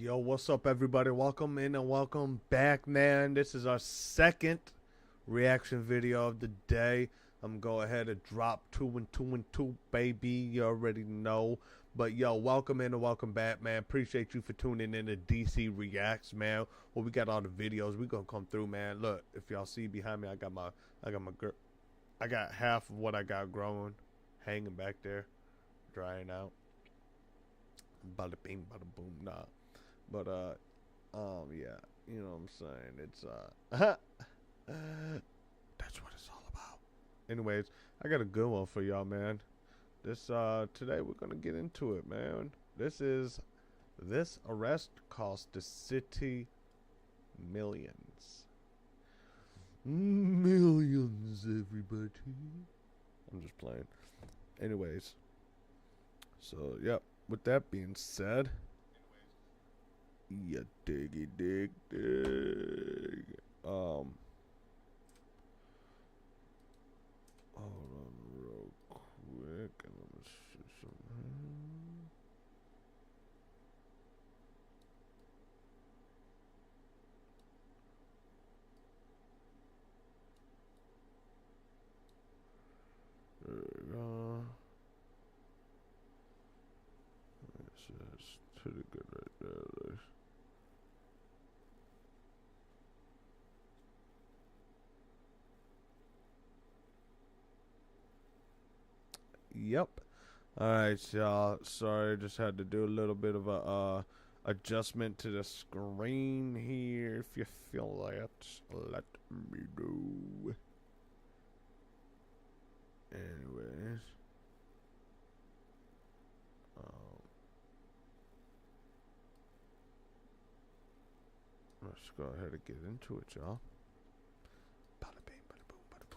Yo, what's up, everybody? Welcome in and welcome back, man. This is our second reaction video of the day. I'm going to go ahead and drop 2 and 2 and 2, baby. You already know. But, yo, welcome in and welcome back, man. Appreciate you for tuning in to DC Reacts, man. Well, we got all the videos. We going to come through, man. Look, if y'all see behind me, I got half of what I got growing, hanging back there, drying out. Bada bing, bada boom, nah. But, yeah, you know what I'm saying? It's, that's what it's all about. Anyways, I got a good one for y'all, man. Today we're gonna get into it, man. This arrest cost the city millions. Millions, everybody. I'm just playing. Anyways, so, yep, with that being said, yeah, dig. Hold on real quick, and let me see something. There we go. That's pretty good right there. Yep. Alright, y'all. Sorry, just had to do a little bit of a adjustment to the screen here. If you feel that, let me know. Anyways. Let's go ahead and get into it, y'all.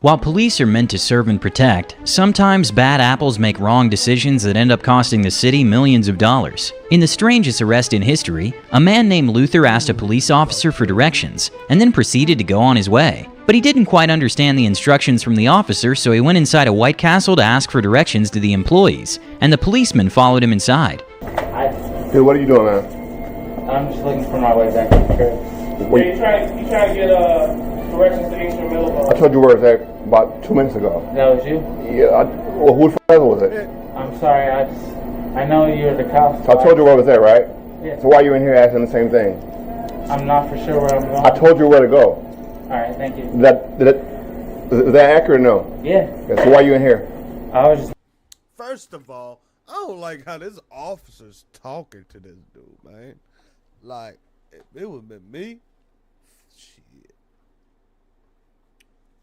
While police are meant to serve and protect, sometimes bad apples make wrong decisions that end up costing the city millions of dollars. In the strangest arrest in history, a man named Luther asked a police officer for directions and then proceeded to go on his way. But he didn't quite understand the instructions from the officer, so he went inside a White Castle to ask for directions to the employees, and the policeman followed him inside. Dude, what are you doing, man? I'm just looking for my way back to the church. You trying to get directions to Eastern Middle? I told you where it's at about 2 minutes ago. That was you? Yeah. Well, who the f*** was it? I'm sorry. I know you're the cops. So I told you where it was at, right? Yeah. So why are you in here asking the same thing? I'm not for sure where I'm going. I told you where to go. All right, thank you. Is that accurate or no? Yeah. So why are you in here? I was just... First of all, I don't like how this officer's talking to this dude, man. Like, if it would have been me, shit,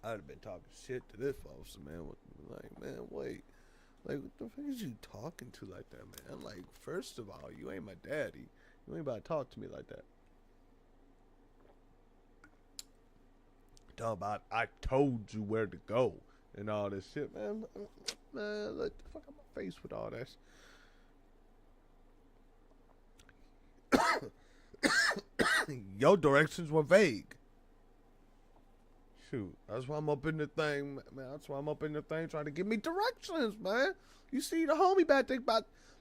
I'd have been talking shit to this officer, man. Like, man, wait. Like, what the fuck is you talking to like that, man? Like, first of all, you ain't my daddy. You ain't about to talk to me like that. Talk about, I told you where to go and all this shit, man. Man, let the fuck out my face with all that. Your directions were vague. Shoot, that's why I'm up in the thing, man. That's why I'm up in the thing trying to give me directions, man. You see the homie back there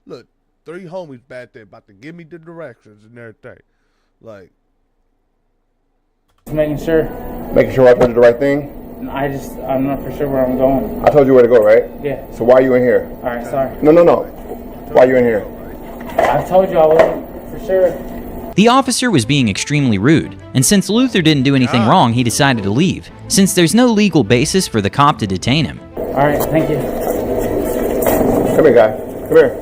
look, 3 homies back there about to give me the directions and everything. Like, making sure. Making sure I told you the right thing? I'm not for sure where I'm going. I told you where to go, right? Yeah. So why are you in here? All right, sorry. No. Why are you in here? I told you I wasn't for sure. The officer was being extremely rude, and since Luther didn't do anything wrong, he decided to leave, since there's no legal basis for the cop to detain him. All right, thank you. Come here, guy. Come here.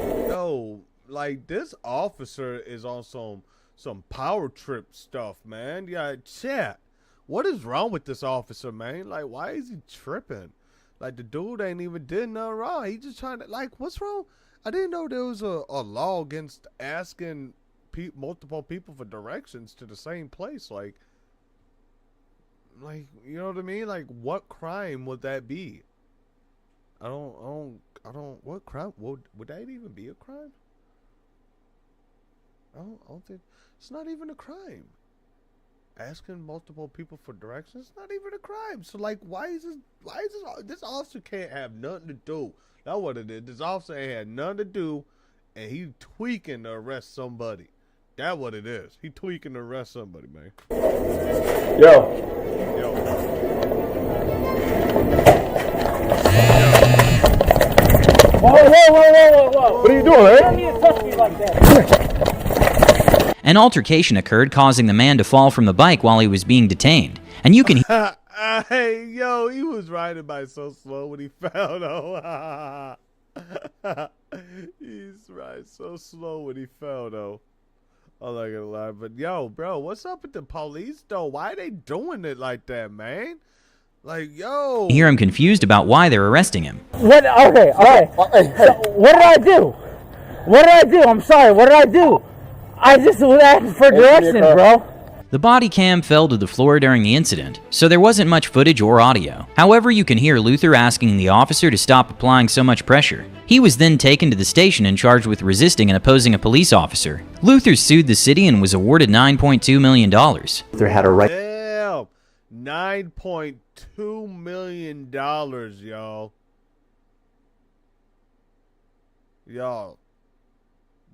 yo, like, this officer is on some power trip stuff, man. Yeah, chat. What is wrong with this officer, man? Like, why is he tripping? Like, the dude ain't even did nothing wrong. He just trying to, like, what's wrong? I didn't know there was a law against asking multiple people for directions to the same place. Like, you know what I mean? Like, what crime would that be? I don't, what crime, would that even be a crime? I don't think, it's not even a crime. Asking multiple people for directions, not even a crime. So, like, why is this officer can't have nothing to do? That's what it is. This officer ain't had nothing to do, and he tweaking to arrest somebody. That's what it is. He tweaking to arrest somebody, man. Yo. Yo. Whoa. What are you doing, You man? don't need to touch me like that. An altercation occurred, causing the man to fall from the bike while he was being detained. And you can Hey, yo, he was riding by so slow when he fell, though. He's riding so slow when he fell, though. I'm not gonna lie, but yo, bro, what's up with the police, though? Why are they doing it like that, man? Like, yo. hear him confused about why they're arresting him. What? Okay, all right. So, what did I do? What did I do? I'm sorry. What did I do? I just was asking for directions, bro. The body cam fell to the floor during the incident, so there wasn't much footage or audio. However, you can hear Luther asking the officer to stop applying so much pressure. He was then taken to the station and charged with resisting and opposing a police officer. Luther sued the city and was awarded $9.2 million. Luther had a right. Damn. $9.2 million, y'all. Y'all.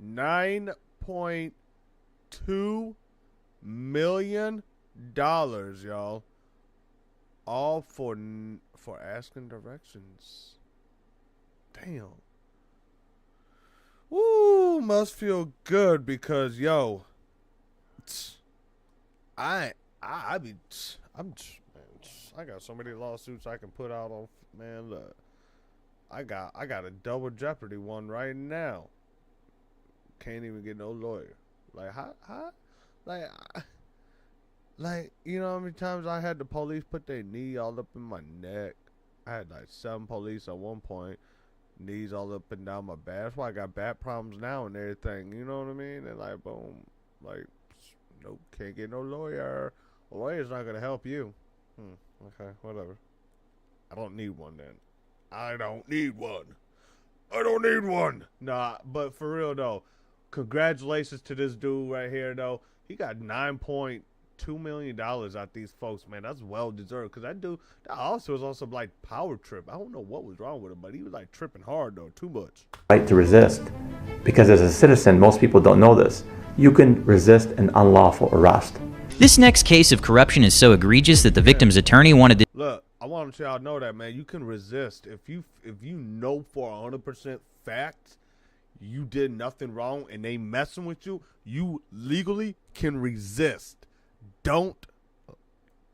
$9.2 million, y'all. All for asking directions. Damn. Woo, must feel good because yo, I got so many lawsuits I can put out on, man. Look, I got a double jeopardy one right now. Can't even get no lawyer. Like how like you know how many times I had the police put their knee all up in my neck. I had like 7 police at one point, knees all up and down my back. That's why I got back problems now and everything. You know what I mean? And like boom, like nope, can't get no lawyer. A lawyer's not gonna help you. Okay, whatever. I don't need one then. I don't need one. Nah, but for real though, congratulations to this dude right here though. He got $9.2 million out these folks, man. That's well deserved. Cause that officer was on some like power trip. I don't know what was wrong with him, but he was like tripping hard though, too much. Right to resist, because as a citizen, most people don't know this. You can resist an unlawful arrest. This next case of corruption is so egregious that the victim's attorney wanted to Look, I want y'all to know that, man. You can resist if you know for 100% facts you did nothing wrong and they messing with you. You legally can resist. Don't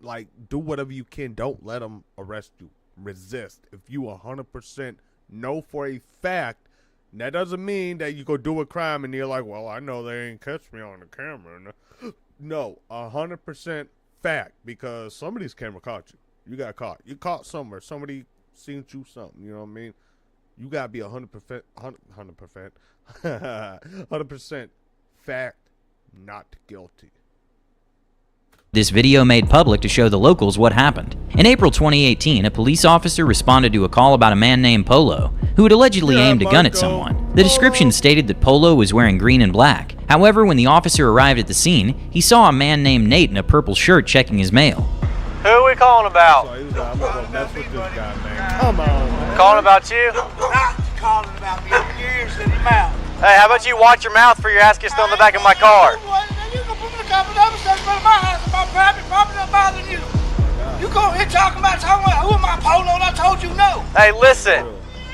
like do whatever you can. Don't let them arrest you. Resist. If you 100% know for a fact, that doesn't mean that you go do a crime and you're like, well, I know they ain't catch me on the camera. No, 100% fact, because somebody's camera caught you. You got caught. You caught somewhere. Somebody seen you something. You know what I mean? You gotta be 100%, 100% fact, not guilty. this video made public to show the locals what happened. In April 2018, a police officer responded to a call about a man named Polo, who had allegedly aimed a gun at someone. The description stated that Polo was wearing green and black. However, when the officer arrived at the scene, he saw a man named Nate in a purple shirt checking his mail. Who are we calling about? So he was like, I'm gonna go mess with this guy, man. Come on, man. Calling about you? Not calling about me. Open your ears in your mouth. Hey, how about you watch your mouth for your ass gets still in the back of my car? You gonna put me in my house about private property not bothering you. You go here talking about who am I, Polo? And I told you no. Hey, listen.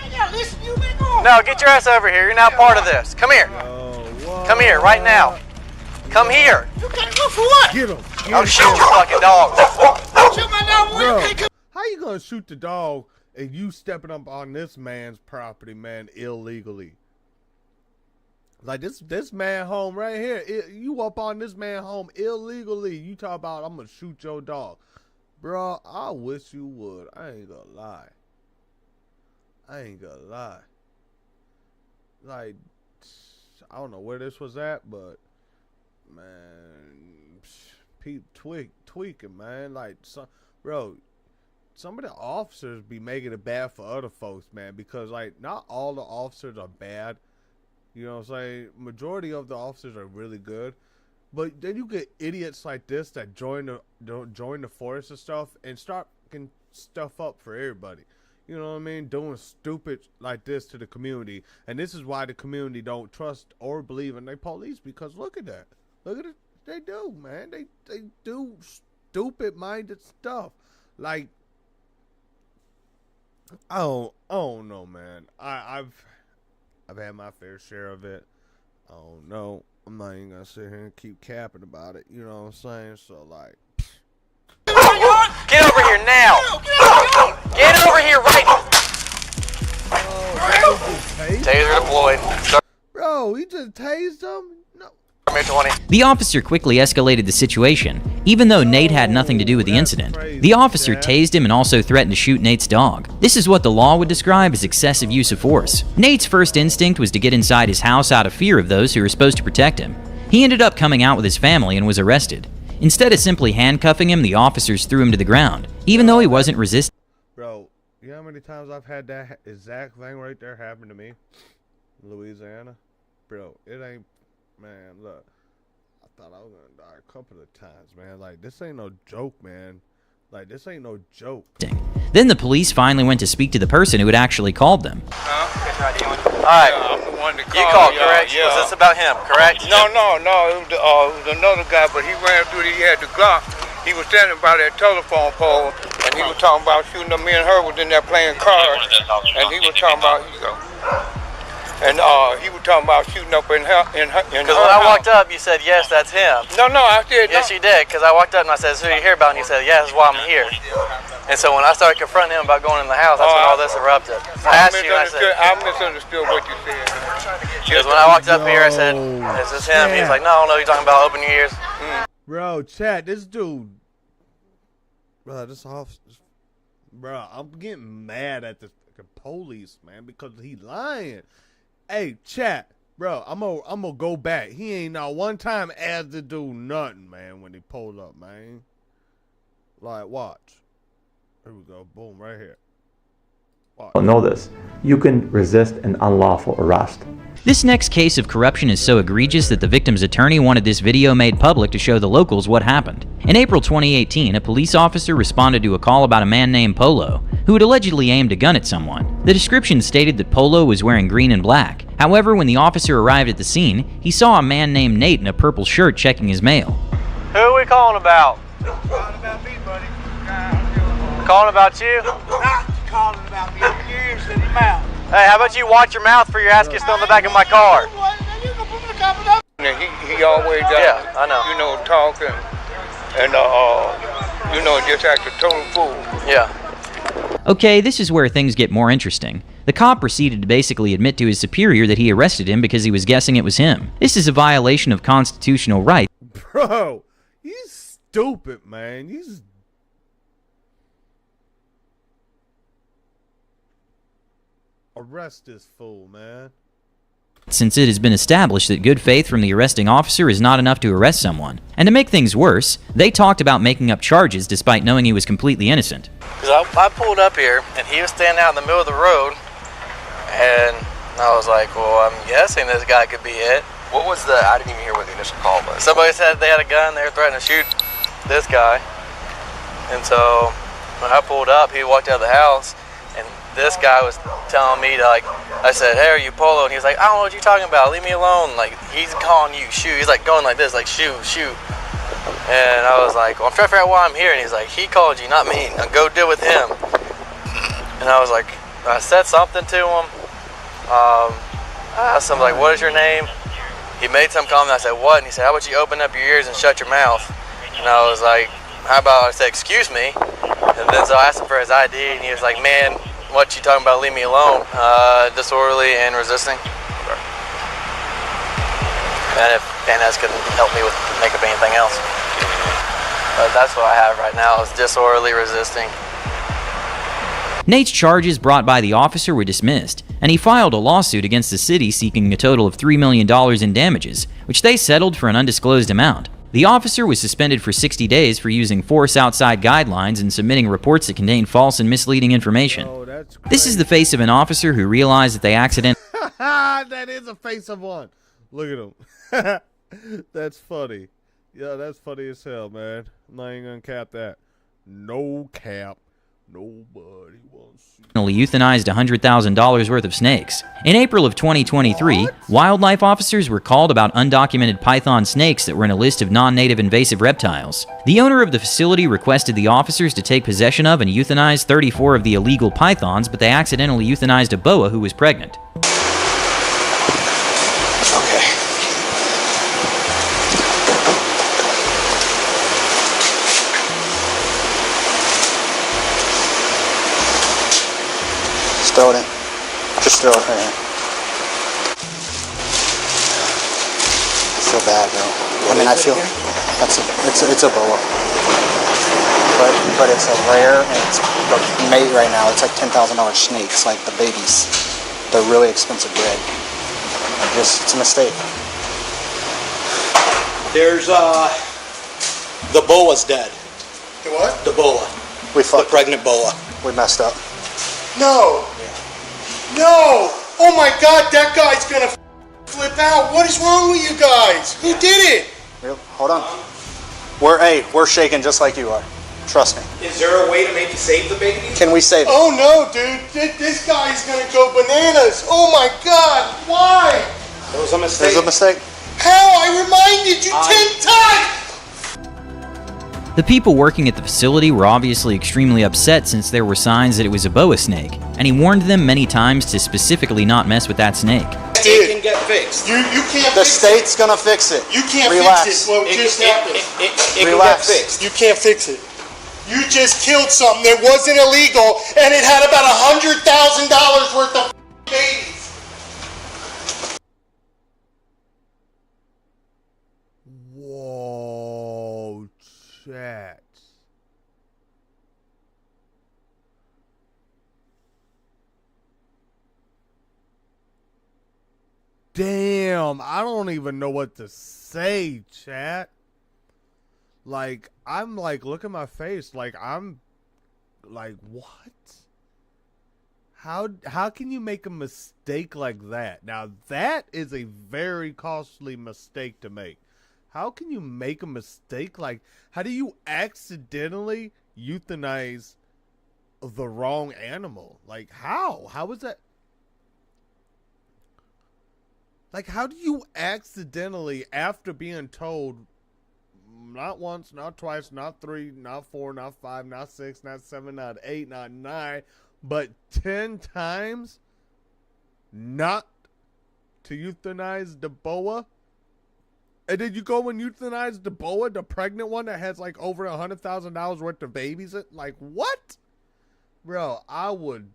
I gotta listen to you, man. Go on. No, get your ass over here. You're now part of this. Come here. Come here, right now. Come here. You can't look for what? Get him. I'll shoot your fucking dog. Shoot my dog. Bro, You can't come. how you gonna shoot the dog and you stepping up on this man's property, man, illegally? Like this man home right here. You up on this man home illegally. You talk about I'm gonna shoot your dog. Bro, I wish you would. I ain't gonna lie. Like, I don't know where this was at, but man, Pete tweaking, man. Like, bro, some of the officers be making it bad for other folks, man, because like not all the officers are bad. You know what I'm saying? Majority of the officers are really good. But then you get idiots like this that join the force and stuff and start fucking stuff up for everybody. You know what I mean? Doing stupid like this to the community. And this is why the community don't trust or believe in their police, because look at that. Look at it. They do, man. They do stupid-minded stuff. Like, I don't know, man. I've had my fair share of it. I don't know. I'm not even gonna sit here and keep capping about it. You know what I'm saying? So like, Get over here now. Get over here right now. Taser deployed. Bro, he just tased him. No. 20. The officer quickly escalated the situation. Even though Nate had nothing to do with the incident, the officer tased him and also threatened to shoot Nate's dog. This is what the law would describe as excessive use of force. Nate's first instinct was to get inside his house out of fear of those who were supposed to protect him. He ended up coming out with his family and was arrested. Instead of simply handcuffing him, the officers threw him to the ground, even though he wasn't resisting. Bro, you know how many times I've had that exact thing right there happen to me? Louisiana? Bro, it ain't, man, look. I thought I was gonna die a couple of times, man. Like, this ain't no joke, man. Like, this ain't no joke. Then the police finally went to speak to the person who had actually called them. Alright. I'm the one that You called, called, correct? Yeah. Was this about him, correct? No. It was another guy, but he ran through. He had the Glock. He was standing by that telephone pole, and he was talking about shooting up. Me and her was in there playing cards, and he was talking about, he was talking about shooting up in her Because when I walked up, you said, yes, that's him. No, I said Yes, you did, because I walked up and I said, who are you here about? And you said, yeah, that's why I'm here. And so when I started confronting him about going in the house, that's when all this erupted. I asked you, and I said, I misunderstood what you said. because when I walked up here, I said, is this him? He's like, no, you're talking about open your ears. Bro, Chad, this dude. Bro, this officer. Bro, I'm getting mad at the police, man, because he lying. Hey, Chad, bro, I'm gonna go back. He ain't not one time asked to do nothing, man, when he pulled up, man. Like, watch. Here we go. Boom, right here. Watch. Know this. You can resist an unlawful arrest. This next case of corruption is so egregious that the victim's attorney wanted this video made public to show the locals what happened. In April 2018, a police officer responded to a call about a man named Polo, who had allegedly aimed a gun at someone. The description stated that Polo was wearing green and black. However, when the officer arrived at the scene, he saw a man named Nate in a purple shirt checking his mail. Who are we calling about? Calling about me, buddy. Calling about you? Not calling about me. Open your ears and your mouth. Hey, how about you watch your mouth for your ass gets thrown in the back of my car? You can put me in the confidential. He always does, Yeah, I know. Talk and just act a total fool. Yeah. Okay, this is where things get more interesting. The cop proceeded to basically admit to his superior that he arrested him because he was guessing it was him. This is a violation of constitutional rights. Bro, he's stupid, man. He's... Arrest this fool, man. Since it has been established that good faith from the arresting officer is not enough to arrest someone. And to make things worse, they talked about making up charges despite knowing he was completely innocent. Because I pulled up here, and he was standing out in the middle of the road, and I was like, well, I'm guessing this guy could be it. What was the, I didn't even hear what the initial call was. Somebody said they had a gun, they were threatening to shoot this guy. And so when I pulled up, he walked out of the house, and this guy was telling me to, like, I said, hey, are you Polo? And he was like, I don't know what you're talking about, leave me alone. Like, he's calling you, shoot. He's like going like this, like, shoot. And I was like, well, I'm trying to figure out why I'm here. And he's like, he called you, not me. Now go deal with him. And I was like, I said something to him. I asked him, like, what is your name? He made some comment. I said, what? And he said, how about you open up your ears and shut your mouth? And I was like, how about I said, excuse me? And then so I asked him for his ID, and he was like, man, what you talking about, leave me alone? Disorderly and resisting. And if Panez could help me with make up anything else. But that's what I have right now is disorderly resisting. Nate's charges brought by the officer were dismissed, and he filed a lawsuit against the city seeking a total of $3 million in damages, which they settled for an undisclosed amount. The officer was suspended for 60 days for using force outside guidelines and submitting reports that contained false and misleading information. Oh, that's This is the face of an officer who realized that they accidentally that is a face of one. Look at him. That's funny. Yeah, that's funny as hell, man. I'm not even gonna cap that. No cap. Nobody wants you. Euthanized $100,000 worth of snakes. In April of 2023, wildlife officers were called about undocumented python snakes that were in a list of non-native invasive reptiles. The owner of the facility requested the officers to take possession of and euthanize 34 of the illegal pythons, but they accidentally euthanized a boa who was pregnant. Okay. Just throw it in. Just throw it right here. I feel bad, bro. I mean, I feel it's a boa, but it's a rare and it's the mate right now. It's like $10,000 snakes, like the babies. They're really expensive bred. It's a mistake. There's the boa's dead. The what? The boa. We fucked. The pregnant boa. We messed up. No! No! Oh my God, that guy's gonna flip out. What is wrong with you guys? Who did it? Hold on. We're shaking just like you are. Trust me. Is there a way to maybe save the babies? Can we save it? Oh no, dude. This guy's gonna go bananas. Oh my God, why? It was a mistake. There's a mistake. How? I reminded you 10 times! The people working at the facility were obviously extremely upset since there were signs that it was a boa snake, and he warned them many times to specifically not mess with that snake. It can get fixed. You can't The fix state's gonna fix it. it. You can't Relax. fix it. What just happened? It can Relax. get fixed. You can't fix it. You just killed something that wasn't illegal, and it had about $100,000 worth of babies. Whoa, chat. Damn, I don't even know what to say, chat. Like, I'm like, look at my face. Like, I'm like, what? How can you make a mistake like that? Now, that is a very costly mistake to make. How can you make a mistake like, how do you accidentally euthanize the wrong animal? Like, how? How is that? Like, how do you accidentally, after being told, not once, not twice, not 3, not 4, not 5, not 6, not 7, not 8, not 9, but 10 times not to euthanize the boa? And then you go and euthanize the boa, the pregnant one that has like over $100,000 worth of babies? Like, what? Bro, I would...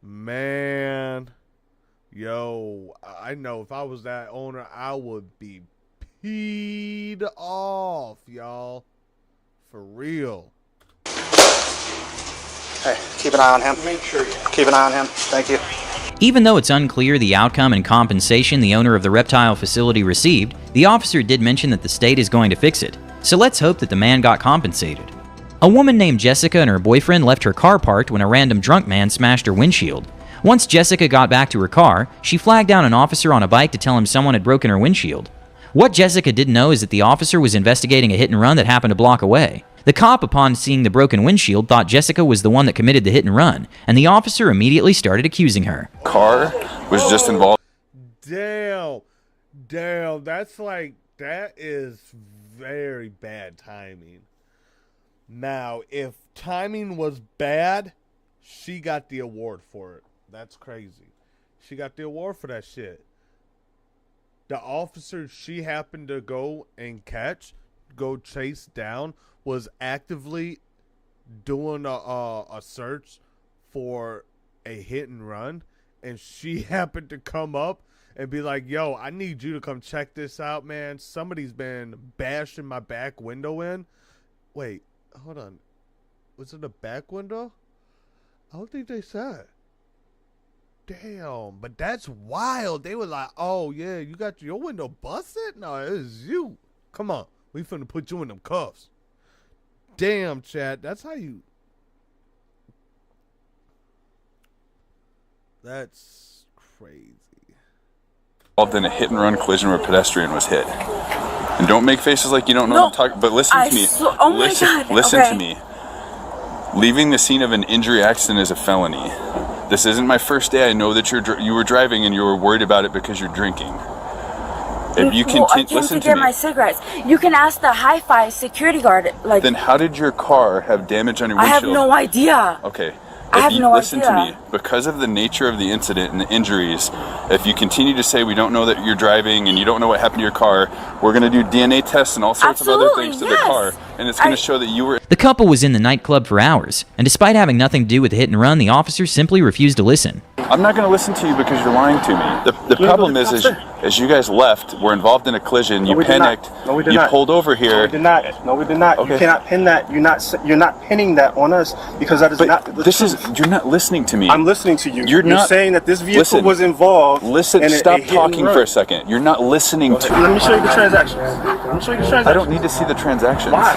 Man... Yo, I know if I was that owner, I would be peed off, y'all. For real. Hey, keep an eye on him. Make sure you Keep an eye on him. Thank you. Even though it's unclear the outcome and compensation the owner of the reptile facility received, the officer did mention that the state is going to fix it. So let's hope that the man got compensated. A woman named Jessica and her boyfriend left her car parked when a random drunk man smashed her windshield. Once Jessica got back to her car, she flagged down an officer on a bike to tell him someone had broken her windshield. What Jessica didn't know is that the officer was investigating a hit and run that happened a block away. The cop, upon seeing the broken windshield, thought Jessica was the one that committed the hit and run, and the officer immediately started accusing her. Car was just involved. Damn, that's like, that is very bad timing. Now, if timing was bad, she got the award for it. That's crazy. She got the award for that shit. The officer she happened to go chase down, was actively doing a search for a hit and run, and she happened to come up and be like, yo, I need you to come check this out, man. Somebody's been bashing my back window in. Wait, hold on. Was it a back window? I don't think they said. Damn, but that's wild. They were like, oh, yeah, you got your window busted? No, it was you. Come on. We finna put you in them cuffs. Damn, Chad. That's how you... That's crazy. Involved in a hit and run collision where a pedestrian was hit. And don't make faces like you don't know what I'm talking. But listen to me. Oh my God. Listen Okay. to me. Leaving the scene of an injury accident is a felony. This isn't my first day. I know that you were driving and you were worried about it because you're drinking. If you I came listen to get me. my cigarettes. You can ask the hi-fi security guard. Like, then how did your car have damage on your windshield? I have no idea. Okay. I have no listen idea. to me, because of the nature of the incident and the injuries, if you continue to say we don't know that you're driving and you don't know what happened to your car, we're going to do DNA tests and all sorts of other things to the car, and it's going to show that you were... The couple was in the nightclub for hours, and despite having nothing to do with the hit and run, the officer simply refused to listen. I'm not going to listen to you because you're lying to me. The problem is as you guys left, we're involved in a collision, you panicked, you pulled over here. No, we did not. No, we did not. Okay. You cannot pin that. You're not pinning that on us because that is not the truth. You're not listening to me. I'm listening to you. You're not saying that this vehicle was involved. Listen, stop talking for a second. You're not listening to me. Let me show you the transactions. Let me show you the transactions. I don't need to see the transactions. Why?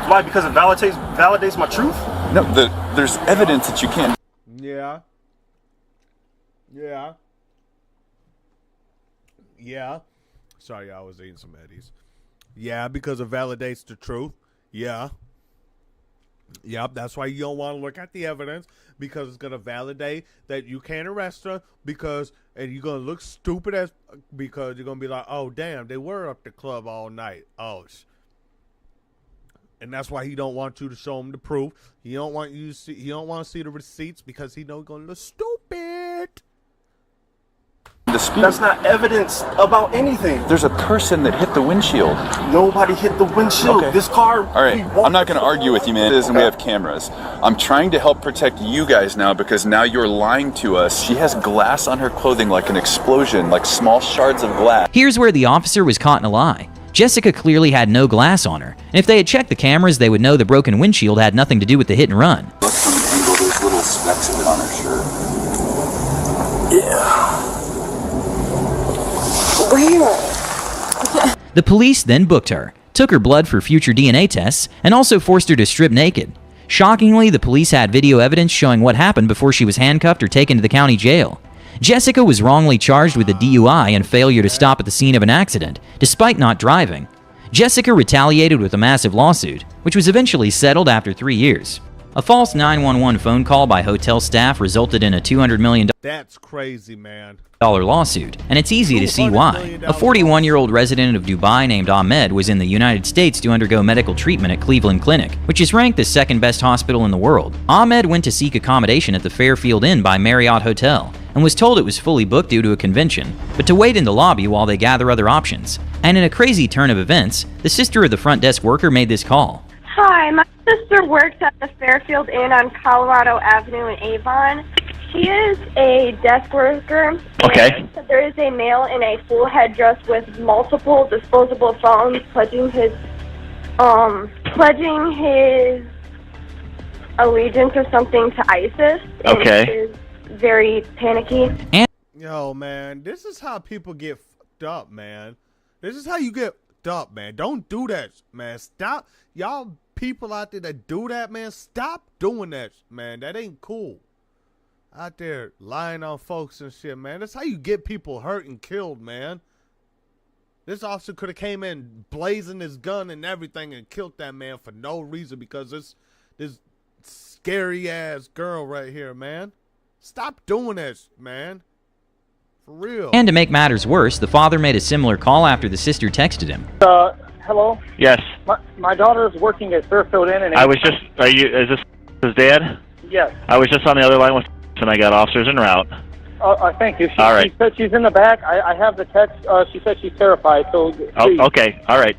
Why? Because it validates my truth? No, there's evidence that you can't. Yeah. Yeah. Yeah. Sorry, I was eating some Eddies. Yeah, because it validates the truth. Yeah. Yep, that's why you don't want to look at the evidence, because it's going to validate that you can't arrest her, and you're going to look stupid because you're going to be like, oh, damn, they were up the club all night. Oh, and that's why he don't want you to show him the proof. He don't want to see the receipts because he know you're going to look stupid. That's not evidence about anything. There's a person that hit the windshield. Nobody hit the windshield. Okay. This car... All right, I'm not going to argue with you, man. And we have cameras. I'm trying to help protect you guys now because now you're lying to us. She has glass on her clothing like an explosion, like small shards of glass. Here's where the officer was caught in a lie. Jessica clearly had no glass on her, and if they had checked the cameras, they would know the broken windshield had nothing to do with the hit and run. Look from the angle, there's little specks of it on her shirt. Yeah. The police then booked her, took her blood for future DNA tests, and also forced her to strip naked. Shockingly, the police had video evidence showing what happened before she was handcuffed or taken to the county jail. Jessica was wrongly charged with a DUI and failure to stop at the scene of an accident, despite not driving. Jessica retaliated with a massive lawsuit, which was eventually settled after 3 years. A false 911 phone call by hotel staff resulted in a $200 million That's crazy, man. lawsuit, and it's easy to see why. A 41-year-old resident of Dubai named Ahmed was in the United States to undergo medical treatment at Cleveland Clinic, which is ranked the second best hospital in the world. Ahmed went to seek accommodation at the Fairfield Inn by Marriott Hotel, and was told it was fully booked due to a convention, but to wait in the lobby while they gather other options. And in a crazy turn of events, the sister of the front desk worker made this call. Hi, my sister works at the Fairfield Inn on Colorado Avenue in Avon. She is a desk worker. Okay. And there is a male in a full headdress with multiple disposable phones pledging his allegiance or something to ISIS. Okay. And she is very panicky. Yo, man, this is how people get fucked up, man. This is how you get fucked up, man. Don't do that, man. Stop. Y'all people out there that do that, man, stop doing that, man. That ain't cool. Out there lying on folks and shit, man. That's how you get people hurt and killed, man. This officer could have came in blazing his gun and everything and killed that man for no reason because this scary ass girl right here, man. Stop doing this, man. For real. And to make matters worse, the father made a similar call after the sister texted him. Hello? Yes. My daughter is working at Fairfield Inn. Is this his dad? Yes. I was just on the other line with and I got officers en route. Thank you. All right. She said she's in the back. I have the text. She said she's terrified, so please. Oh, okay. All right.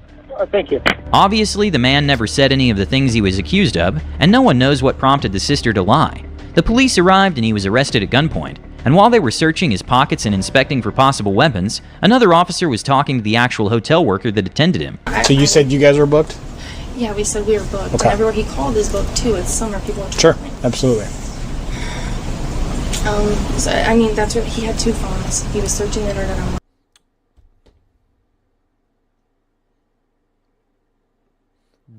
Thank you. Obviously, the man never said any of the things he was accused of, and no one knows what prompted the sister to lie. The police arrived and he was arrested at gunpoint. And while they were searching his pockets and inspecting for possible weapons, another officer was talking to the actual hotel worker that attended him. So you said you guys were booked? Yeah, we said we were booked. Okay. And everywhere he called is booked too. It's summer, people are Sure, traveling. absolutely. So, I mean, that's what he had 2 phones. He was searching the internet online.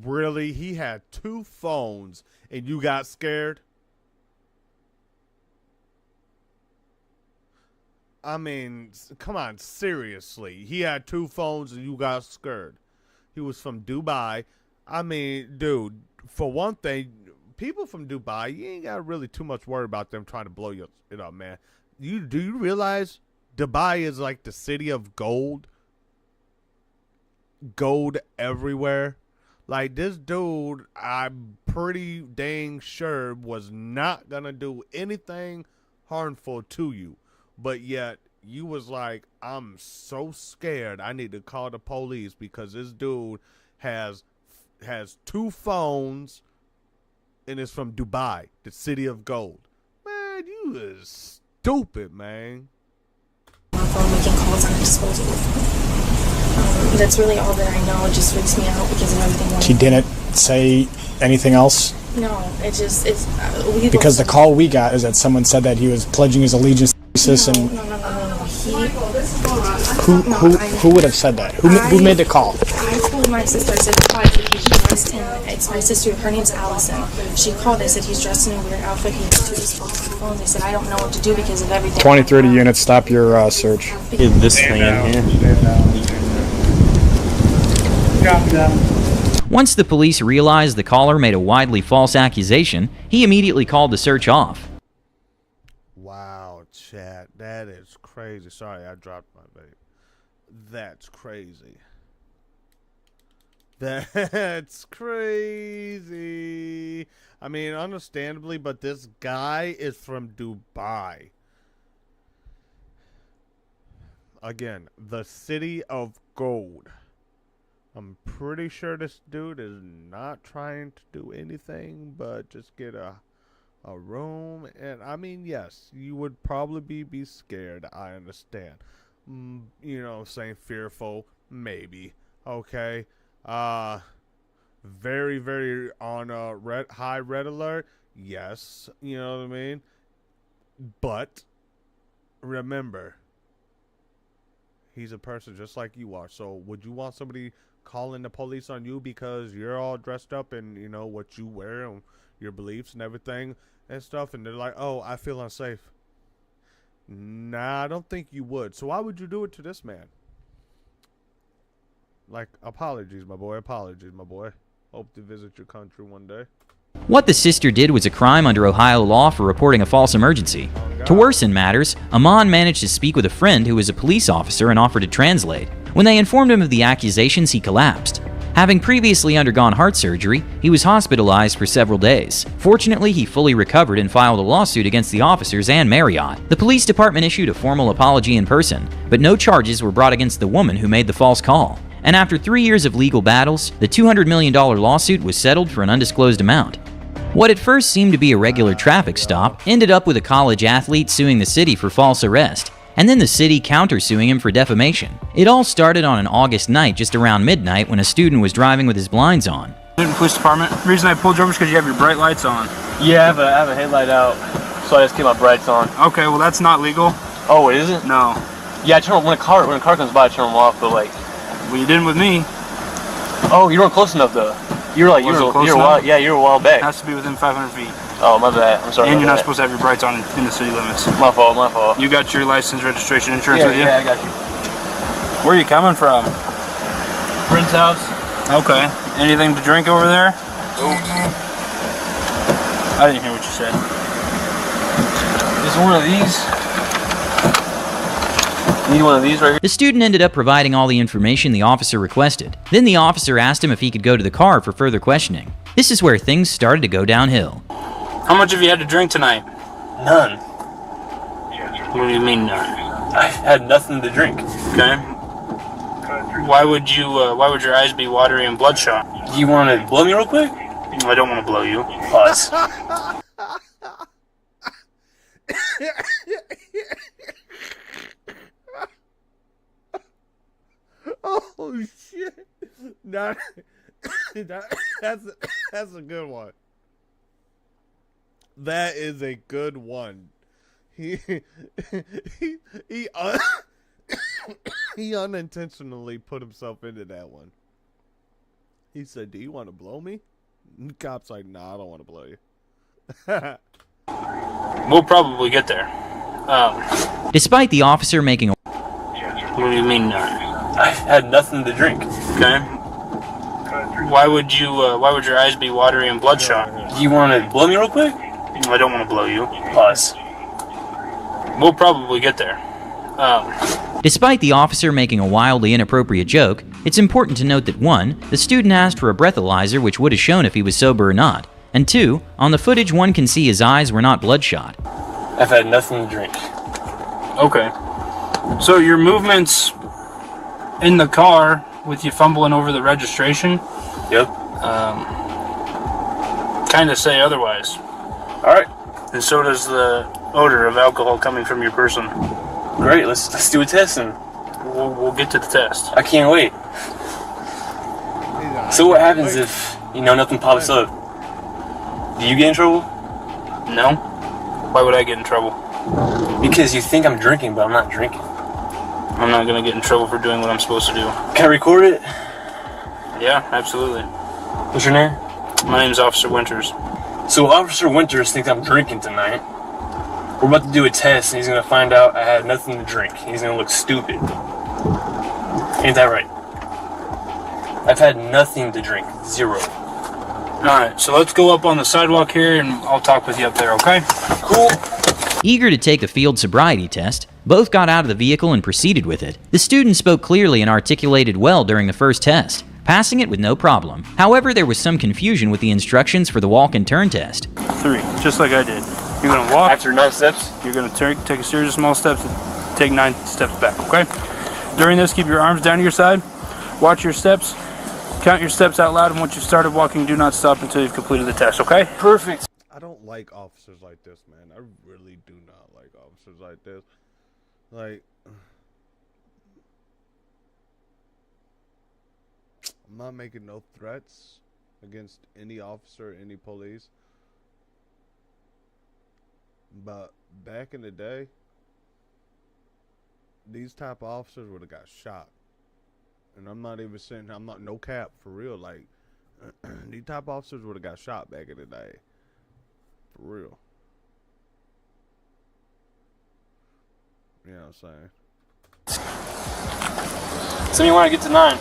Really? He had 2 phones and you got scared? I mean, come on, seriously. He had 2 phones and you got scared. He was from Dubai. I mean, dude, for one thing, people from Dubai, you ain't got really too much worry about them trying to blow it up, man. Do you realize Dubai is like the city of gold? Gold everywhere. Like, this dude, I'm pretty dang sure was not gonna do anything harmful to you, but yet you was like, I'm so scared I need to call the police because this dude has 2 phones and it's from Dubai, the city of gold. Man, you is stupid, man. Making calls on her disposal. That's really all that I know. It just freaks me out because of everything. She didn't say anything else? No, it's because the call we got is that someone said that he was pledging his allegiance to ISIS. No. Who would have said that? Who made the call? I told my sister, I said, he's dressed in, it's my sister, her name's Allison. She called, I said, he's dressed in a weird outfit, he has 2 disposable phones. They said, I don't know what to do because of everything. 2030 units, stop your search. This thing in here. Once the police realized the caller made a widely false accusation, he immediately called the search off. Wow, chat, that is crazy. Sorry, I dropped my baby. That's crazy. That's crazy. I mean, understandably, but this guy is from Dubai. Again, the city of gold. I'm pretty sure this dude is not trying to do anything but just get a room. And I mean, yes, you would probably be scared. I understand. You know, saying fearful, maybe. Okay. Very, very on a high red alert. Yes, you know what I mean. But remember, he's a person just like you are. So would you want somebody calling the police on you because you're all dressed up in, you know, what you wear and your beliefs and everything and stuff, and they're like, oh, I feel unsafe? Nah, I don't think you would. So why would you do it to this man? Like, apologies, my boy. Apologies, my boy. Hope to visit your country one day. What the sister did was a crime under Ohio law for reporting a false emergency. To worsen matters, Aman managed to speak with a friend who was a police officer and offered to translate. When they informed him of the accusations, he collapsed. Having previously undergone heart surgery, he was hospitalized for several days. Fortunately, he fully recovered and filed a lawsuit against the officers and Marriott. The police department issued a formal apology in person, but no charges were brought against the woman who made the false call. And after 3 years of legal battles, the $200 million lawsuit was settled for an undisclosed amount. What at first seemed to be a regular traffic stop ended up with a college athlete suing the city for false arrest, and then the city countersuing him for defamation. It all started on an August night just around midnight when a student was driving with his blinds on. Police department. The reason I pulled you over is because you have your bright lights on. Yeah, I have a headlight out, so I just keep my brights on. Okay, well that's not legal. Oh, it isn't? No. Yeah, I turn them when a car comes by, I turn them off, but like. Well, you didn't with me. Oh, you weren't close enough though. You were a while back. It has to be within 500 feet. Oh, my bad. I'm sorry. And you're not supposed to have your brights on in the city limits. My fault. You got your license, registration, insurance with you? Yeah, I got you. Where are you coming from? Friend's house. Okay. Anything to drink over there? Nope. I didn't hear what you said. Is one of these? Need one of these right here? The student ended up providing all the information the officer requested. Then the officer asked him if he could go to the car for further questioning. This is where things started to go downhill. How much have you had to drink tonight? None. What do you mean none? I've had nothing to drink. Okay. Why would your eyes be watery and bloodshot? You want to blow me real quick? I don't want to blow you. Us. Oh shit! That's a good one. That is a good one. He unintentionally put himself into that one. He said, "Do you want to blow me?" And the cop's like, "Nah, I don't want to blow you." We'll probably get there. Despite the officer making a... What do you mean none? I've had nothing to drink. Okay. Why would your eyes be watery and bloodshot? You want to blow me real quick? I don't want to blow you. Pause. We'll probably get there. Despite the officer making a wildly inappropriate joke, it's important to note that 1. The student asked for a breathalyzer, which would have shown if he was sober or not, and 2. On the footage one can see his eyes were not bloodshot. I've had nothing to drink. Okay. So your movements in the car with you fumbling over the registration? Yep. Kind of say otherwise. Alright. And so does the odor of alcohol coming from your person. Great, let's do a test and we'll get to the test. I can't wait. So what happens if, nothing pops up? Do you get in trouble? No. Why would I get in trouble? Because you think I'm drinking, but I'm not drinking. I'm not going to get in trouble for doing what I'm supposed to do. Can I record it? Yeah, absolutely. What's your name? My name's Officer Winters. So Officer Winters thinks I'm drinking tonight. We're about to do a test, and he's going to find out I had nothing to drink. He's going to look stupid. Ain't that right? I've had nothing to drink. 0. Alright, so let's go up on the sidewalk here, and I'll talk with you up there, okay? Cool. Eager to take the field sobriety test, both got out of the vehicle and proceeded with it. The student spoke clearly and articulated well during the first test, passing it with no problem. However, there was some confusion with the instructions for the walk and turn test. 3, just like I did. You're going to walk. After 9 steps? You're going to take a series of small steps and take 9 steps back, okay? During this, keep your arms down to your side. Watch your steps. Count your steps out loud, and once you've started walking, do not stop until you've completed the test, okay? Perfect. I don't like officers like this, man. I really do not like officers like this. Like, I'm not making no threats against any officer, any police. But back in the day, these type of officers would have got shot. And I'm not even saying, I'm not, no cap, for real. Like, these type of officers would have got shot back in the day. For real. You know what I'm saying? So you want to get to 9?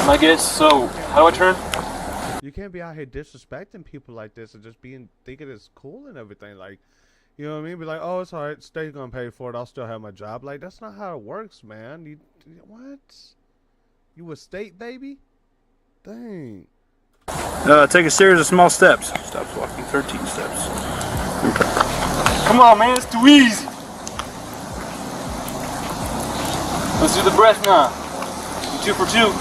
I guess so. How do I turn? You can't be out here disrespecting people like this and just thinking it's cool and everything. Like, you know what I mean? Be like, oh, it's alright. State's gonna pay for it. I'll still have my job. Like, that's not how it works, man. What? You a state baby? Dang. Take a series of small steps. Stops walking 13 steps. Come on, man. It's too easy. Let's do the breath now. 2 for 2.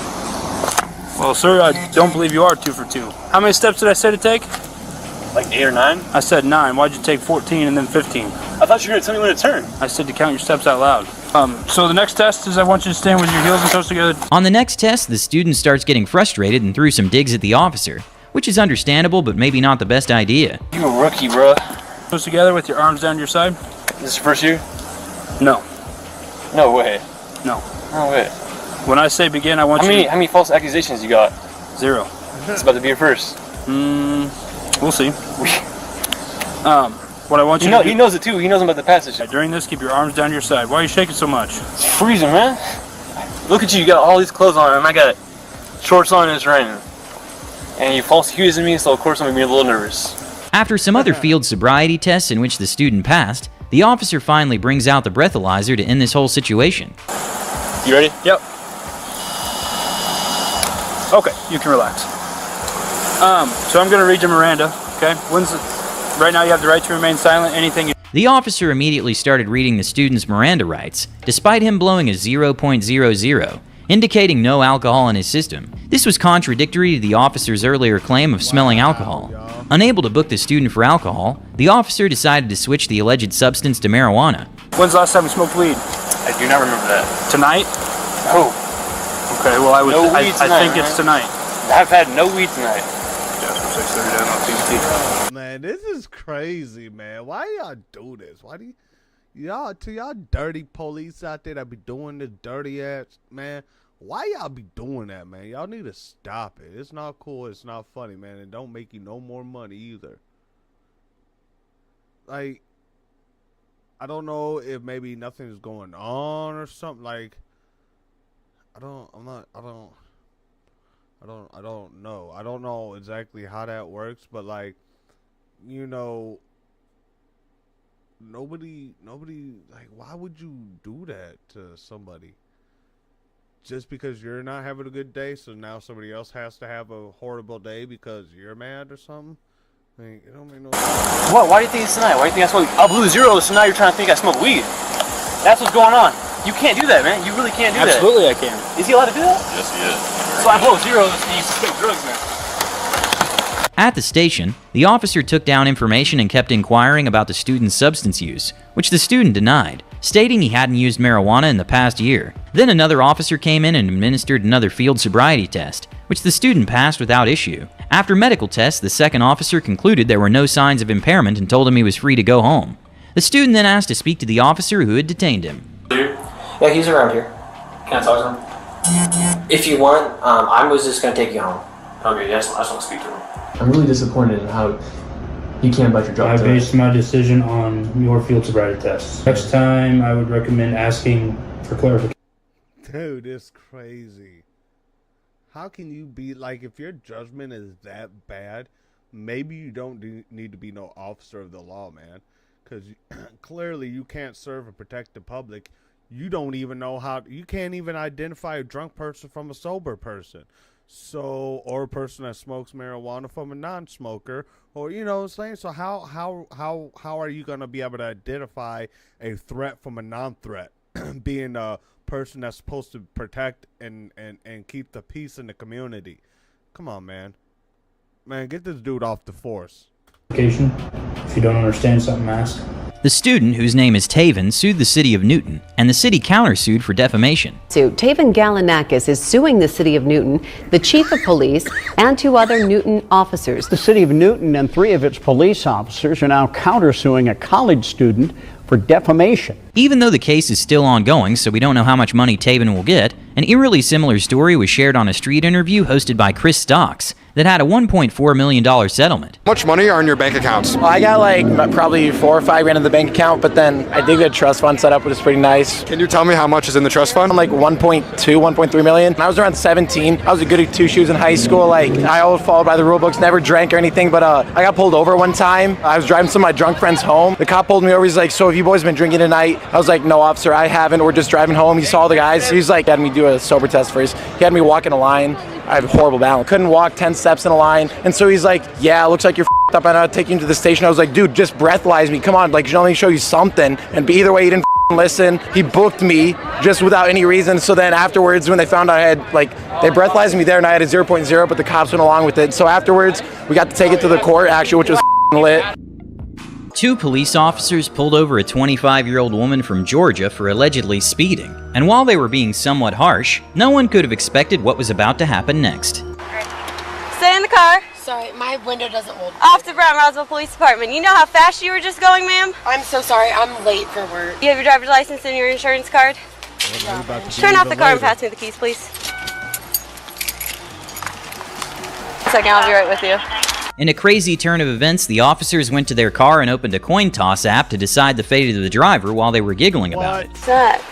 Well, sir, I don't believe you are 2 for 2. How many steps did I say to take? Like 8 or 9? I said 9. Why'd you take 14 and then 15? I thought you were going to tell me when to turn. I said to count your steps out loud. So the next test is I want you to stand with your heels and toes together. On the next test, the student starts getting frustrated and threw some digs at the officer, which is understandable but maybe not the best idea. You a rookie, bro. Toes together with your arms down your side. This is your first year? No. No way. No. No way. When I say begin, I want you to... How many false accusations you got? 0. It's about to be your first. We'll see. What I want you to do... He knows it too. He knows about the passage. During this, keep your arms down your side. Why are you shaking so much? It's freezing, man. Look at you. You got all these clothes on, and I got shorts on and it's raining. And you false accusing me, so of course I'm going to be a little nervous. After some other field sobriety tests in which the student passed, the officer finally brings out the breathalyzer to end this whole situation. You ready? Yep. Okay, you can relax. So I'm going to read you Miranda, okay? Right now you have the right to remain silent. Anything you... The officer immediately started reading the student's Miranda rights, despite him blowing a 0.00, indicating no alcohol in his system. This was contradictory to the officer's earlier claim of smelling alcohol. Unable to book the student for alcohol, the officer decided to switch the alleged substance to marijuana. When's the last time you smoked weed? I do not remember that. Tonight? Oh. Okay, well I think right? It's tonight. I've had no weed tonight. Just 6:30 down on PVT. Man, this is crazy, man. Why y'all do this? Why do y'all dirty police out there that be doing this dirty ass, man? Why y'all be doing that, man? Y'all need to stop it. It's not cool. It's not funny, man. And don't make you no more money either. Like, I don't know if maybe nothing's going on or something. Like, I don't know. I don't know exactly how that works, but like, you know, nobody, like, why would you do that to somebody? Just because you're not having a good day, so now somebody else has to have a horrible day because you're mad or something? Like, it don't make no sense. What? Why do you think it's tonight? Why do you think I smoke? I blew zeros, so now you're trying to think I smoke weed. That's what's going on. You can't do that, man. You really can't do that. Absolutely, I can. Is he allowed to do that? Yes, he is. So I blow zeros and you suspect drugs, man. At the station, the officer took down information and kept inquiring about the student's substance use, which the student denied, stating he hadn't used marijuana in the past year. Then another officer came in and administered another field sobriety test, which the student passed without issue. After medical tests, the second officer concluded there were no signs of impairment and told him he was free to go home. The student then asked to speak to the officer who had detained him. Yeah, he's around here. Can I talk to him? If you want, I was just going to take you home. Okay, yes, I just want to speak to him. I'm really disappointed in how you can't bite your job. I based my decision on your field sobriety test. Next time, I would recommend asking for clarification. Dude, it's crazy. How can you be, like, if your judgment is that bad, maybe you don't need to be no officer of the law, man. Because clearly you can't serve and protect the public. You don't even know how, you can't even identify a drunk person from a sober person. So, or a person that smokes marijuana from a non-smoker, or, you know what I'm saying? So how are you going to be able to identify a threat from a non-threat? Being a person that's supposed to protect and keep the peace in the community. Come on, man. Man, get this dude off the force. If you don't understand something, ask. The student, whose name is Taven, sued the city of Newton, and the city countersued for defamation. Taven Galanakis is suing the city of Newton, the chief of police, and 2 other Newton officers. The city of Newton and 3 of its police officers are now countersuing a college student for defamation. Even though the case is still ongoing, so we don't know how much money Taven will get, an eerily similar story was shared on a street interview hosted by Chris Stocks that had a $1.4 million settlement. How much money are in your bank accounts? Well, I got like probably 4 or 5 grand in the bank account, but then I did get a trust fund set up, which is pretty nice. Can you tell me how much is in the trust fund? Like 1.3 million. I was around 17. I was a goody 2 shoes in high school. Like, I always followed by the rule books, never drank or anything, but I got pulled over one time. I was driving some of my drunk friends home. The cop pulled me over. He's like, so have you boys been drinking tonight? I was like, no, officer, I haven't. We're just driving home. He saw the guys. He's like, had me do a sober test first. He had me walk in a line. I have horrible balance. Couldn't walk 10 steps in a line. And so he's like, yeah, looks like you're f***ed up. I'm gonna take you to the station. I was like, dude, just breathalyze me. Come on, like, let me show you something. And either way, he didn't listen. He booked me just without any reason. So then afterwards, when they found out I had, like, they breathalyzed me there and I had a 0.0, but the cops went along with it. So afterwards, we got to take it to the court, actually, which was lit. 2 police officers pulled over a 25-year-old woman from Georgia for allegedly speeding. And while they were being somewhat harsh, no one could have expected what was about to happen next. Stay in the car. Sorry, my window doesn't hold. Off to Brown Roswell Police Department. You know how fast you were just going, ma'am? I'm so sorry, I'm late for work. You have your driver's license and your insurance card? Turn off the car and pass me the keys, please. A second, I'll be right with you. In a crazy turn of events, the officers went to their car and opened a coin toss app to decide the fate of the driver while they were giggling about it. What's that?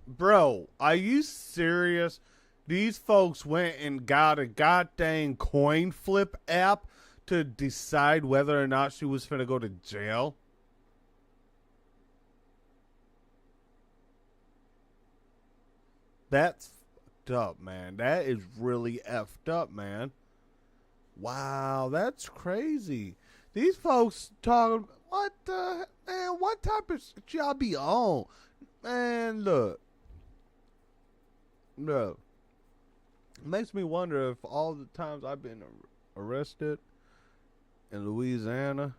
Bro, are you serious? These folks went and got a goddamn coin flip app to decide whether or not she was finna go to jail? That's effed up, man. That is really effed up, man. Wow, that's crazy. These folks talking, what the, man, what type of shit y'all be on? Man, look. It makes me wonder if all the times I've been arrested in Louisiana,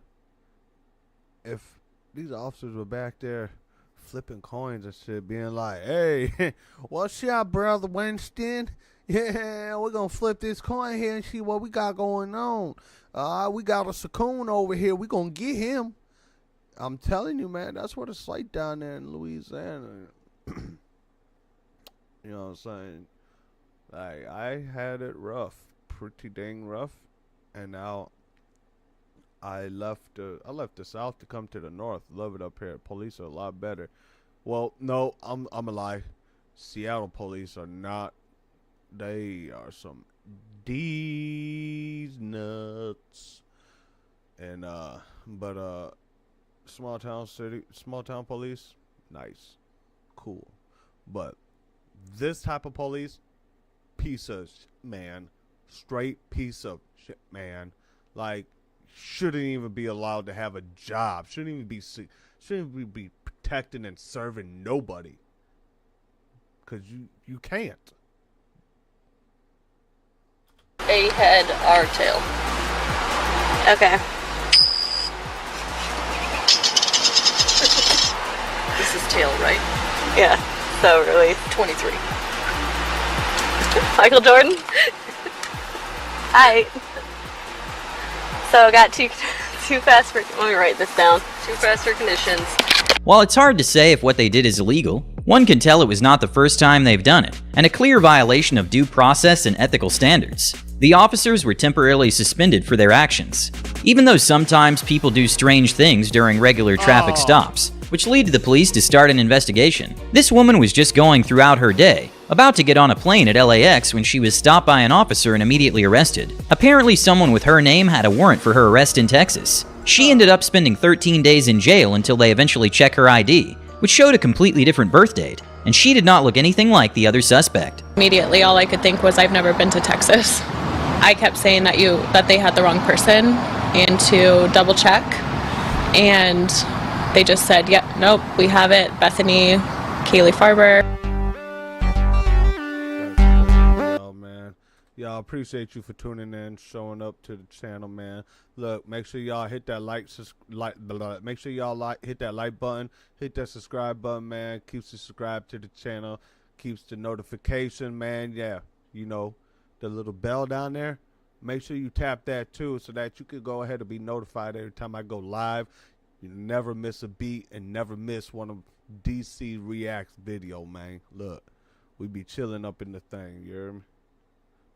if these officers were back there flipping coins and shit, being like, hey, what's up, Brother Winston? Yeah, we're going to flip this coin here and see what we got going on. We got a Sacoon over here. We're going to get him. I'm telling you, man, that's what it's like down there in Louisiana. You know what I'm saying? Like, I had it rough. Pretty dang rough. And now I left the South to come to the North. Love it up here. Police are a lot better. Well, no, I'm a lie. Seattle police are not. They are some D's nuts. And but small town police, nice, cool. But this type of police, piece of man, straight piece of shit, man. Like, shouldn't even be allowed to have a job. Shouldn't even be protecting and serving nobody. Cause you can't. A head, R tail. Okay. This is tail, right? Yeah. So really, 23. Michael Jordan. Alright. So I got too fast for. Let me write this down. Too fast for conditions. While it's hard to say if what they did is illegal, one can tell it was not the first time they've done it, and a clear violation of due process and ethical standards. The officers were temporarily suspended for their actions, even though sometimes people do strange things during regular traffic stops, which lead to the police to start an investigation. This woman was just going throughout her day, about to get on a plane at LAX when she was stopped by an officer and immediately arrested. Apparently someone with her name had a warrant for her arrest in Texas. She ended up spending 13 days in jail until they eventually checked her ID, which showed a completely different birth date, and she did not look anything like the other suspect. Immediately, all I could think was, I've never been to Texas. I kept saying that they had the wrong person and to double check, and they just said, yep, nope, we have it, Bethany Kaylee Farber. Y'all, appreciate you for tuning in, showing up to the channel, man. Look, make sure y'all hit that make sure y'all hit that like button, hit that subscribe button, man. Keeps you subscribed to the channel, keeps the notification, man. Yeah, you know, the little bell down there. Make sure you tap that too, so that you can go ahead and be notified every time I go live. You never miss a beat and never miss one of DC Reacts video, man. Look, we be chilling up in the thing, you hear me?